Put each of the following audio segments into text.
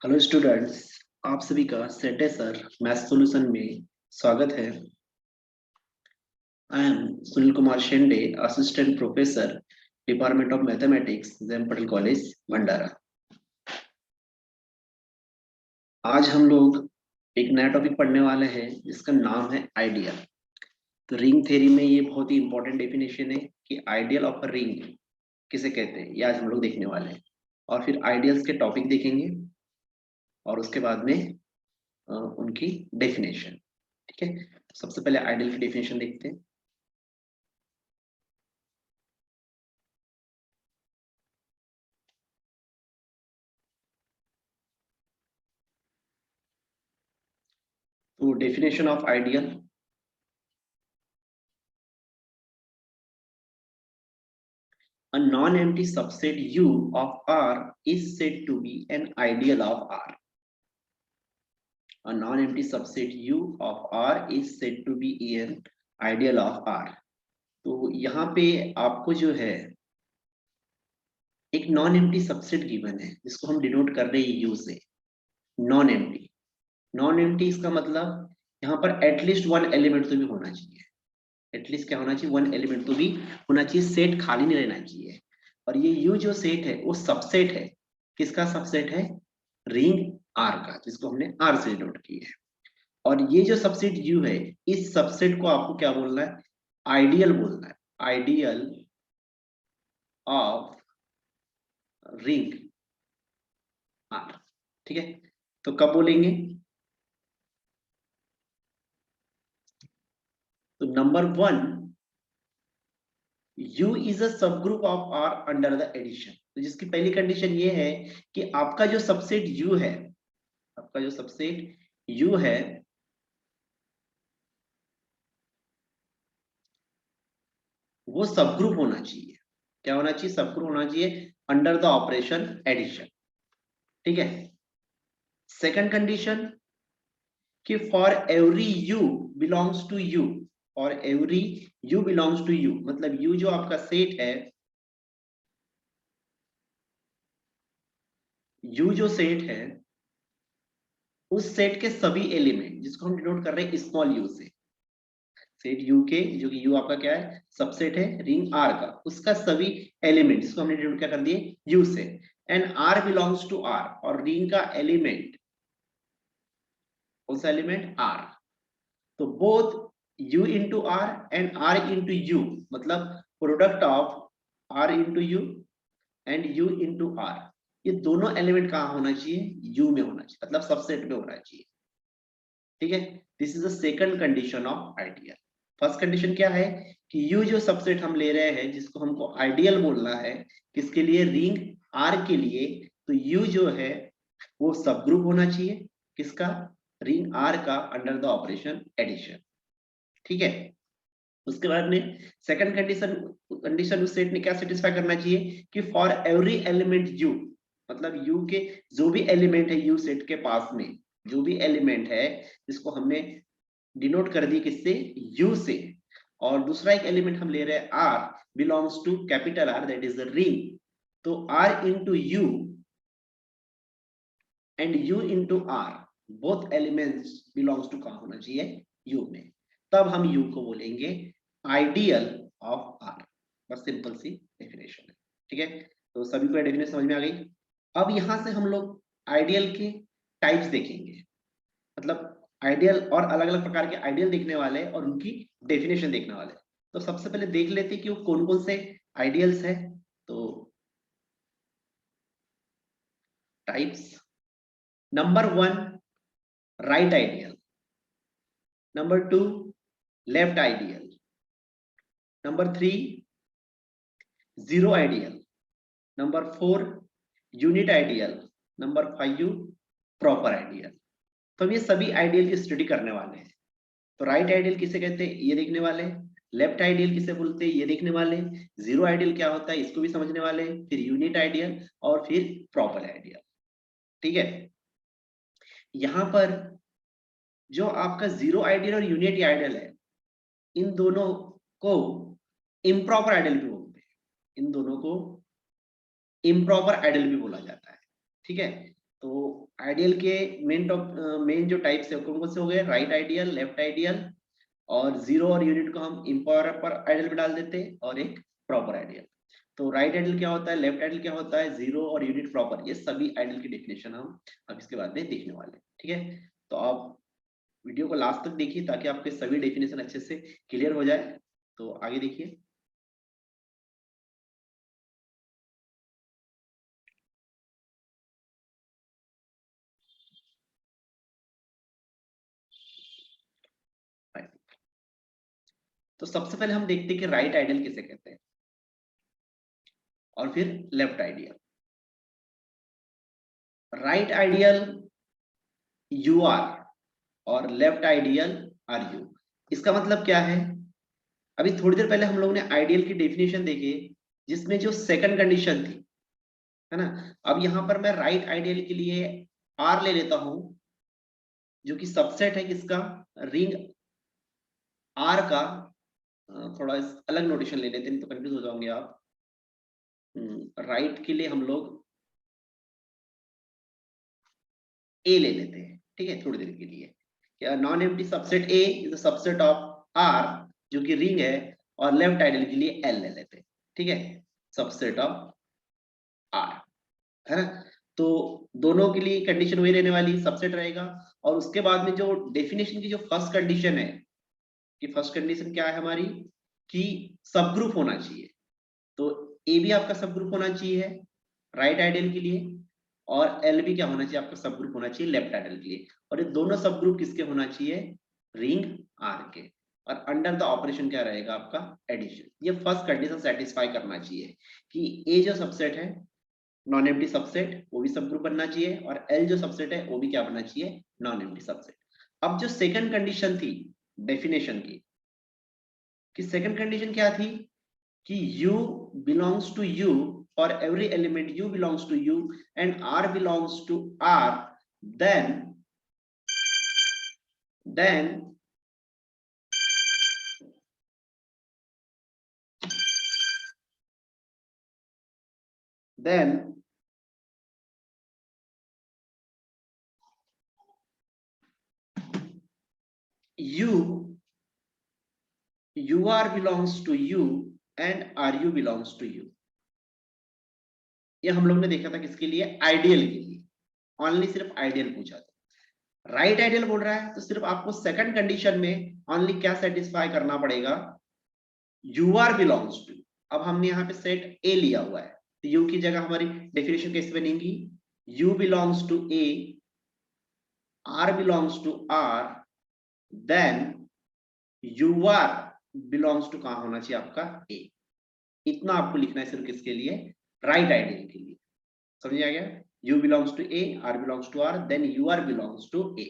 Hello students, आप सभी का सेटे सर मैथ सॉल्यूशन में स्वागत है। I am Sunil Kumar Shende, assistant professor, department of mathematics, Jain Patel college, Bhandara. आज हम लोग एक नया टॉपिक पढ़ने वाले हैं जिसका नाम है आइडियल। तो रिंग थ्योरी में ये बहुत ही इंपॉर्टेंट डेफिनेशन है कि आइडियल ऑफ अ रिंग किसे कहते हैं, ये आज हम लोग देखने वाले हैं। और फिर आइडियल्स के टॉपिक देखेंगे और उसके बाद में उनकी डेफिनेशन। ठीक है, सबसे पहले आइडियल की डेफिनेशन देखते हैं। तो definition of ideal, a non-empty subset U of R is said to be an ideal of R. A non-empty subset U of R is said to be an ideal of R. तो यहाँ पे आपको जो है एक non empty subset given है जिसको हम डिनोट कर रहे हैं U से। नॉन एम्प्टी, नॉन एम्प्टी इसका मतलब यहाँ पर एटलीस्ट वन एलिमेंट तो भी होना चाहिए। एटलीस्ट क्या होना चाहिए? वन एलिमेंट तो भी होना चाहिए, सेट खाली नहीं रहना चाहिए। और ये यू जो सेट है वो सबसेट है। किसका सबसेट है? रिंग आर का, जिसको हमने आर से डिनोट किया है। और ये जो सबसेट यू है, इस सबसेट को आपको क्या बोलना है? आइडियल बोलना है। Ideal of ring R. ठीक है, तो कब बोलेंगे? तो number one, U is a subgroup of R under the addition। तो जिसकी पहली कंडीशन ये है कि आपका जो सबसेट U है, आपका जो सबसेट U है वो सबग्रुप होना चाहिए। क्या होना चाहिए? सबग्रुप होना चाहिए अंडर द ऑपरेशन एडिशन। ठीक है। सेकंड कंडीशन कि for every U belongs to U, और every U belongs to U मतलब U जो आपका सेट है, U जो सेट है उस सेट के सभी एलिमेंट, जिसको हम डिनोट कर रहे हैं स्मॉल u से, सेट U के, जो कि U आपका क्या है? सबसेट है रिंग R का, उसका सभी एलिमेंट, जिसको हमने डिनोट क्या कर दिए? U से। And R belongs to R, और रिंग का एलिमेंट, कौन सा एलिमेंट? R। तो both U into R and R into U, मतलब product of R into U and U into R, ये दोनों एलिमेंट कहाँ होना चाहिए? U में होना चाहिए, मतलब सबसेट में होना चाहिए। ठीक है, this is the second condition of ideal. First condition क्या है कि U जो सबसेट हम ले रहे हैं, जिसको हमको आइडियल बोलना है, किसके लिए? रिंग R के लिए। तो U जो है वो सबग्रुप होना चाहिए, किसका? रिंग R का, अंडर द ऑपरेशन एडिशन। ठीक है, उसके बाद में सेकंड कंडीशन, कंडीशन उस सेट ने क्या सेटिस्फाई करना चाहिए कि फॉर एवरी एलिमेंट U, मतलब U के जो भी एलिमेंट है U सेट के पास में, जो भी एलिमेंट है जिसको हमने डिनोट कर दी किससे? U से। और दूसरा एक एलिमेंट हम ले रहे हैं R belongs to capital R, that is the ring. तो R into U and U into R, both elements belongs to कहां होना चाहिए? U में। तब हम U को बोलेंगे आइडियल ऑफ R। बस सिंपल सी डेफिनेशन है। ठीक है, तो सभी को डेफिनेशन समझ में आ गई। अब यहां से हम लोग आइडियल के टाइप्स देखेंगे, मतलब आइडियल और अलग अलग प्रकार के आइडियल देखने वाले और उनकी डेफिनेशन देखने वाले। तो सबसे पहले देख लेते कि वो कौन कौन से आइडियल्स है। तो types, number one, right ideal. Number two, left ideal. Number three, zero ideal. Number four, unit ideal. Number five, proper ideal. तो हम ये सभी आइडियल की स्टडी करने वाले हैं। तो राइट आइडियल किसे कहते हैं, ये देखने वाले। लेफ्ट आइडियल किसे बोलते हैं, ये देखने वाले। जीरो आइडियल क्या होता है, इसको भी समझने वाले। फिर यूनिट आइडियल और फिर प्रॉपर आइडियल। ठीक है, यहां पर जो आपका जीरो आइडियल और यूनिट आइडियल है, इन दोनों को इम्प्रॉपर आइडियल भी बोलते हैं। इन दोनों को इम्प्रॉपर आइडियल भी बोला जाता है। ठीक है, तो आइडियल के मेन जो टाइप्स है कौन कौन से हो गए, राइट आइडियल, लेफ्ट आइडियल, और जीरो और यूनिट को हम इम्प्रॉपर आइडियल में डाल देते हैं, और एक प्रॉपर आइडियल। तो राइट आइडियल क्या होता है, लेफ्ट आइडियल क्या होता है, जीरो और यूनिट प्रॉपर, ये सभी आइडियल की डेफिनेशन हम अब इसके बाद में देखने वाले हैं। ठीक है, तो आप वीडियो को लास्ट तक देखिए ताकि आपके सभी डेफिनेशन अच्छे से क्लियर हो जाए। तो आगे देखिए। तो सबसे पहले हम देखते हैं कि राइट आइडियल किसे कहते हैं, और फिर left ideal. Right ideal U R, और लेफ्ट आइडियल आर यू। इसका मतलब क्या है, अभी थोड़ी देर पहले हम लोगों ने आइडियल की डेफिनेशन देखी जिसमें जो सेकंड कंडीशन थी, है ना। अब यहां पर मैं राइट आइडियल के लिए आर ले लेता हूं, जो कि सबसेट है किसका, रिंग आर का। थोड़ा अलग नोटेशन ले लेते हैं तो कंफ्यूज हो जाओगे आप। राइट के लिए हम लोग ए ले लेते हैं, ठीक है, थोड़ी देर के लिए। क्या, non empty subset A is the subset of R, जो कि रिंग है, और लेफ्ट आइडियल के लिए एल ले लेते हैं, ठीक है, सबसेट ऑफ आर, है ना। तो दोनों के लिए कंडीशन वही रहने वाली, सबसेट रहेगा। और उसके बाद में जो डेफिनेशन की जो फर्स्ट कंडीशन है, कि फर्स्ट कंडीशन क्या है हमारी, कि सब ग्रुप होना चाहिए। तो ए भी आपका सब ग्रुप होना चाहिए राइट आइडियल के लिए, और एल भी क्या होना चाहिए आपका, सब ग्रुप होना चाहिए लेफ्ट आइडियल के लिए। और ये दोनों सब ग्रुप किसके होना चाहिए, रिंग आर के। और अंडर द ऑपरेशन क्या रहेगा आपका, एडिशन। ये फर्स्ट कंडीशन सेटिस्फाई करना चाहिए कि ए जो सबसेट है नॉन एम्प्टी सबसेट, वो भी सब ग्रुप बनना चाहिए, और एल जो सबसेट है वो भी क्या बनना चाहिए, नॉन एम्प्टी सबसेट। अब जो सेकंड कंडीशन थी डेफिनेशन की, कि सेकंड कंडीशन क्या थी, कि u belongs to u, for every element u belongs to u and r belongs to r, then then ur belongs to u and ru belongs to u। ये हम लोग ने देखा था किसके लिए, आइडियल के लिए, ओनली सिर्फ आइडियल पूछा था। राइट आइडियल बोल रहा है तो सिर्फ आपको सेकंड कंडीशन में ओनली क्या सेटिस्फाई करना पड़ेगा, ur belongs to। अब हमने यहाँ पे सेट ए लिया हुआ है, तो u की जगह हमारी डेफिनेशन कैसे बनेगी, u belongs to a, r belongs to r, then ur belongs to कहाँ होना चाहिए आपका, a। इतना आपको लिखना है सिर्फ किसके लिए, राइट आइडियल के लिए। समझ आ गया, u belongs to a, r belongs to r, then ur belongs to a।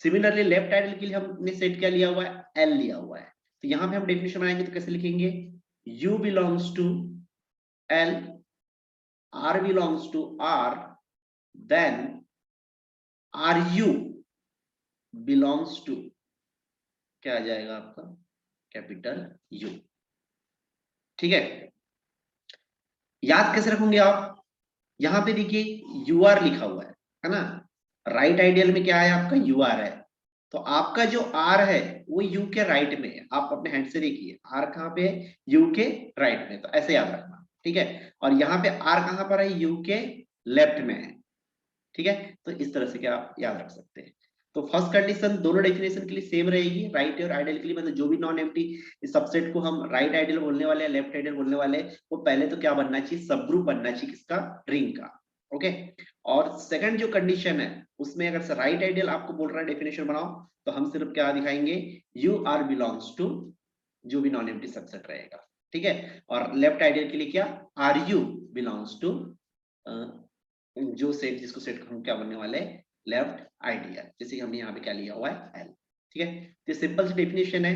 Similarly left ideal के लिए हमने सेट क्या लिया हुआ है, l लिया हुआ है। तो यहाँ पे हम डेफिनेशन आएंगे तो कैसे लिखेंगे, u belongs to l, r belongs to r, then ru belongs to क्या आ जाएगा आपका, कैपिटल U। ठीक है, याद कैसे रखोगे आप, यहां पे देखिए UR लिखा हुआ है ना। राइट आइडियल में क्या है आपका, UR है। तो आपका जो R है वो U के राइट में है, आप अपने हैंड से देखिए R कहाँ पे है, U के राइट में। तो ऐसे याद रखना, ठीक है। और यहाँ पे R कहाँ पर है, U के लेफ्ट में है, ठीक है। तो इस तरह से क्या आप याद रख सकते हैं। तो फर्स्ट कंडीशन दोनों डेफिनेशन के लिए सेम रहेगी, राइट और आइडियल के लिए, मतलब जो भी नॉन एम्प्टी इस सबसेट को हम राइट आइडियल बोलने वाले हैं, लेफ्ट आइडियल बोलने वाले हैं, वो पहले तो क्या बनना चाहिए, सब ग्रुप बनना चाहिए किसका, रिंग का। ओके, और सेकंड जो कंडीशन है उसमें अगर राइट आइडियल आपको बोल रहा है डेफिनेशन बनाओ, तो हम सिर्फ क्या दिखाएंगे, यू आर बिलोंग्स टू जो भी नॉन एम्प्टी सबसेट रहेगा, ठीक है। और लेफ्ट आइडियल के लिए क्या, आर यू बिलोंग्स टू जो सेट, जिसको सेट हम क्या बनने वाले हैं, लेफ्ट आइडियल। जैसे कि हमने यहाँ पे क्या लिया हुआ है, एल, ठीक है। तो सिंपल सी डेफिनेशन है,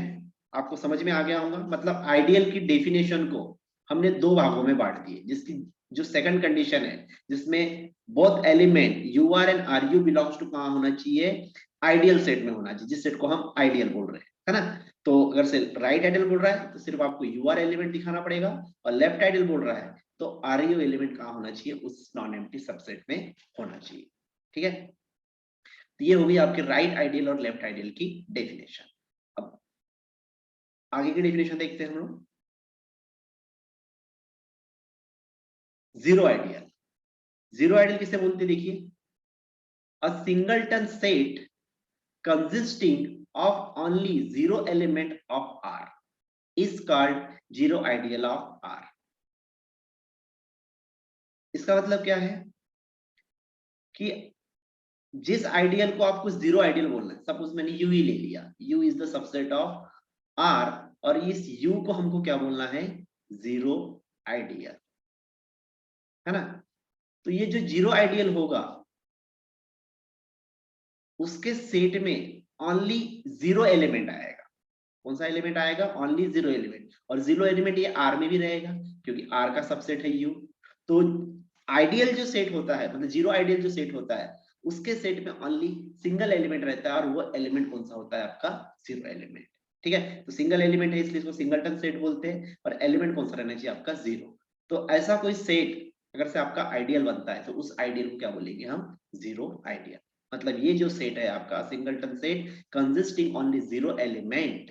आपको समझ में आ गया होगा। मतलब आइडियल की डेफिनेशन को हमने दो भागों में बांट दिए, जिसकी जो सेकंड कंडीशन है जिसमें both element U R and R U belongs to कहाँ होना चाहिए, आइडियल सेट में होना चाहिए, जिस सेट को हम आइडियल बोल रहे हैं, है ना। तो अगर से राइट आइडियल बोल रहा है तो सिर्फ आपको यू आर एलिमेंट दिखाना पड़ेगा, और लेफ्ट आइडियल बोल रहा है तो आर यू एलिमेंट कहाँ होना चाहिए, उस नॉन एम्प्टी सबसेट में होना चाहिए। ठीक है, तो ये होगी आपके राइट आइडियल और लेफ्ट आइडियल की डेफिनेशन। अब आगे की डेफिनेशन देखते हैं हम लोग। जीरो आइडियल, जीरो आइडियल किसे बोलते हैं देखिए, a singleton set consisting of only zero element of R is called zero ideal of R। इसका मतलब क्या है कि जिस आइडियल को आपको जीरो आइडियल बोलना है, सपोज मैंने यू ही ले लिया, U is the subset of R, और इस यू को हमको क्या बोलना है, जीरो आइडियल, है ना। तो ये जो जीरो आइडियल होगा उसके सेट में ओनली जीरो एलिमेंट आएगा। कौन सा एलिमेंट आएगा, ओनली जीरो एलिमेंट, और जीरो एलिमेंट ये आर में भी रहेगा क्योंकि आर का सबसेट है यू। तो आइडियल जो सेट होता है, मतलब जीरो आइडियल जो सेट होता है, उसके सेट में ओनली सिंगल एलिमेंट रहता है, और वो एलिमेंट कौन सा होता है आपका, जीरो एलिमेंट। ठीक है, तो सिंगल एलिमेंट है इसलिए इसको सिंगलटन सेट बोलते हैं, और एलिमेंट कौन सा रहना चाहिए आपका, जीरो। तो ऐसा कोई सेट अगर से आपका आइडियल बनता है तो उस आइडियल को क्या बोलेंगे हम, जीरो आइडियल। मतलब ये जो सेट है आपका singleton set consisting only zero element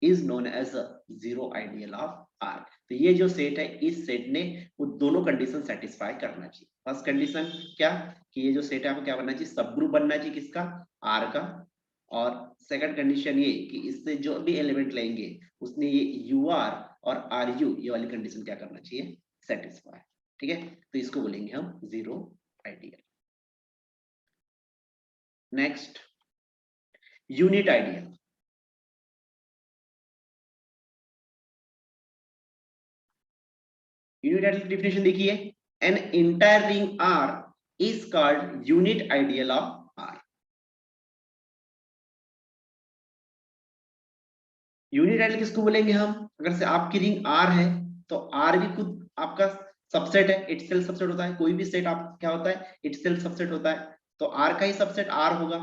is known as a zero ideal of R। तो ये जो सेट है, इस सेट ने वो दोनों कंडीशन सेटिस्फाई करना चाहिए। फर्स्ट कंडीशन क्या, कि ये जो सेट है आपको क्या बनना चाहिए, सब ग्रुप बनना चाहिए किसका, R का। और सेकंड कंडीशन ये कि इससे जो भी एलिमेंट लेंगे उसने ये UR और RU ये वाली कंडीशन क्या करना चाहिए, सेटिस्फाई। ठीक है, तो इसको बोलेंगे हम zero ideal. Next, unit ideal. Unit ideal की डेफिनेशन देखिए, N entire ring R is called unit ideal of R। Unit ideal किसको बोलेंगे हम, अगर से आपकी रिंग R है तो R भी खुद आपका सबसेट है, इटसेल्फ सबसेट होता है। कोई भी सेट आप क्या होता है, इटसेल्फ सबसेट होता है, तो R का ही सबसेट R होगा।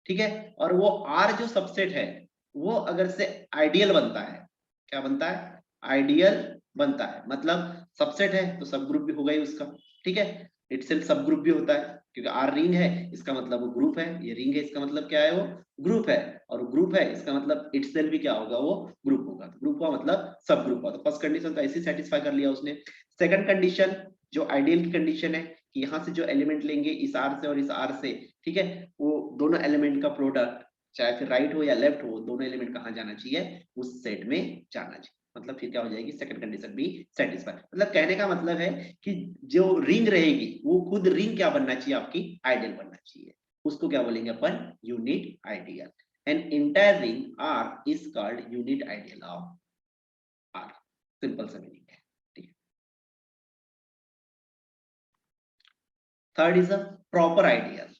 ठीक है, और वो R जो सबसेट है वो अगर से आइडियल बनता है, क्या बनता है, आइडियल बनता है, मतलब सबसेट है तो सब ग्रुप भी होगा ही उसका। ठीक है, इटसेल्फ सब ग्रुप भी होता है क्योंकि R रिंग है इसका मतलब वो ग्रुप है, ये रिंग है इसका मतलब क्या है, वो ग्रुप है, और ग्रुप है इसका मतलब इटसेल्फ भी क्या होगा, वो ग्रुप होगा। तो ग्रुप हुआ मतलब सब ग्रुप हुआ। तो फर्स्ट कंडीशन तो ऐसे सेटिस्फाई कर लिया उसने। सेकंड कंडीशन जो आइडियल की कंडीशन है कि यहाँ से जो एलिमेंट लेंगे इस R से और इस R से, ठीक है, वो दोनों एलिमेंट का प्रोडक्ट चाहे फिर राइट हो या लेफ्ट हो, दोनों एलिमेंट कहाँ जाना चाहिए, उस सेट में जाना चाहिए। मतलब फिर क्या हो जाएगी, सेकंड कंडीशन भी सेटिस्फाई। मतलब कहने का मतलब है कि जो रिंग रहेगी वो खुद रिंग क्या बनना चाहिए, आपकी आइडियल बनना चाहिए। उसको क्या बोलेंगे अपन, unit ideal. An entire ring R is called unit ideal of R। Simple सा मीनिंग है। ठीक है, third is a proper ideal.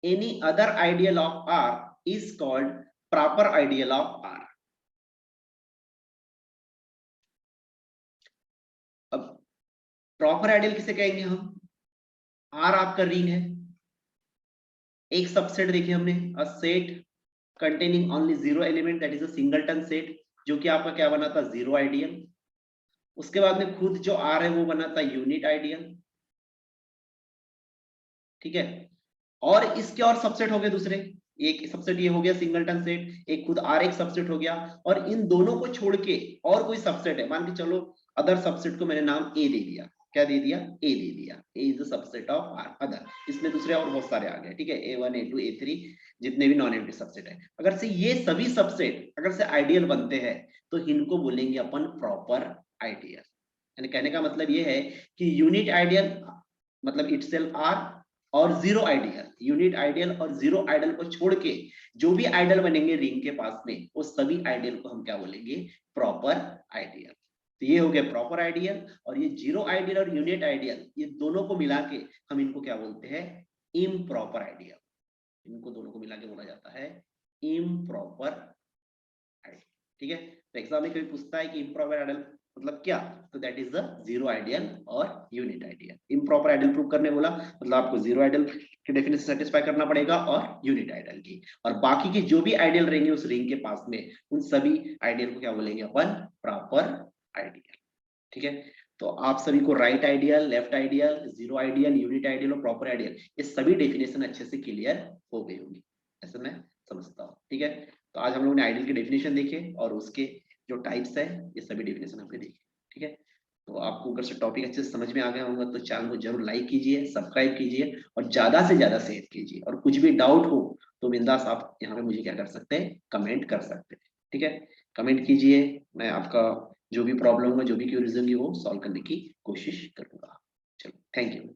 Any other ideal of R is called proper ideal of R। अब प्रॉपर आइडियल किसे कहेंगे हम, R आपका ring है, एक सबसेट देखिए हमने, a set containing only zero element that is a singleton set, जो कि आपका क्या बना था, जीरो आइडियल। उसके बाद में खुद जो R है वो बना था यूनिट आइडियल। ठीक है, और इसके और सबसेट हो गए दूसरे, एक सबसेट ये हो गया सिंगलटन सेट, एक खुद R एक सबसेट हो गया, और इन दोनों को छोड़ के और कोई सबसेट है, मान के चलो अदर सबसेट को मैंने नाम A दे दिया, क्या दे दिया, A दे दिया, A is the subset of R other. इसमें दूसरे और बहुत सारे आ गए। ठीक है, A1 A2 A3 जितने भी नॉन एम्प्टी सबसेट है, अगर से ये सभी सबसेट अगर से आइडियल बनते हैं तो इनको बोलेंगे अपन प्रॉपर आइडियल। यानी कहने का मतलब ये है कि यूनिट आइडियल मतलब इटसेल्फ R, और जीरो आइडियल, यूनिट आइडियल और जीरो आइडियल को छोड़ के जो भी आइडियल बनेंगे रिंग के पास में, वो सभी आइडियल को हम क्या बोलेंगे, प्रॉपर आइडियल। तो ये हो गया प्रॉपर आइडियल, और ये जीरो आइडियल और यूनिट आइडियल ये दोनों को मिला के हम इनको क्या बोलते हैं, इम्प्रॉपर आइडियल। इनको दोनों को मिला के बोला जाता है इम्प्रॉपर आइडियल। ठीक है, तो एग्जाम में कभी पूछता है कि इम्प्रॉपर आइडियल मतलब क्या, तो that is the zero ideal और unit ideal. Improper ideal prove करने बोला मतलब आपको जीरो आइडियल की डेफिनेशन सेटिस्फाई करना पड़ेगा और यूनिट आइडियल की, और बाकी के जो भी आइडियल रहेंगे उस रिंग के पास में उन सभी आइडियल को क्या बोलेंगे अपन, प्रॉपर आइडियल। ठीक है, तो आप सभी को right ideal, left ideal, zero ideal, unit ideal और प्रॉपर आइडियल, ये सभी डेफिनेशन अच्छे से क्लियर हो गई होगी, ऐसे मैं समझता हूँ। ठीक है, तो आज हम लोगों ने आइडियल की डेफिनेशन देखे और उसके जो टाइप्स है ये सभी डेफिनेशन हमने देखे। ठीक है, तो आपको अगर से टॉपिक अच्छे से समझ में आ गया होगा तो चैनल को जरूर लाइक कीजिए, सब्सक्राइब कीजिए और ज्यादा से ज्यादा शेयर कीजिए। और कुछ भी डाउट हो तो बिंदास आप यहाँ पे मुझे क्या कर सकते हैं, कमेंट कर सकते हैं। ठीक है, कमेंट कीजिए, मैं आपका जो भी प्रॉब्लम होगा, जो भी क्यूरीज होंगी वो सॉल्व करने की कोशिश करूंगा। चलो, थैंक यू।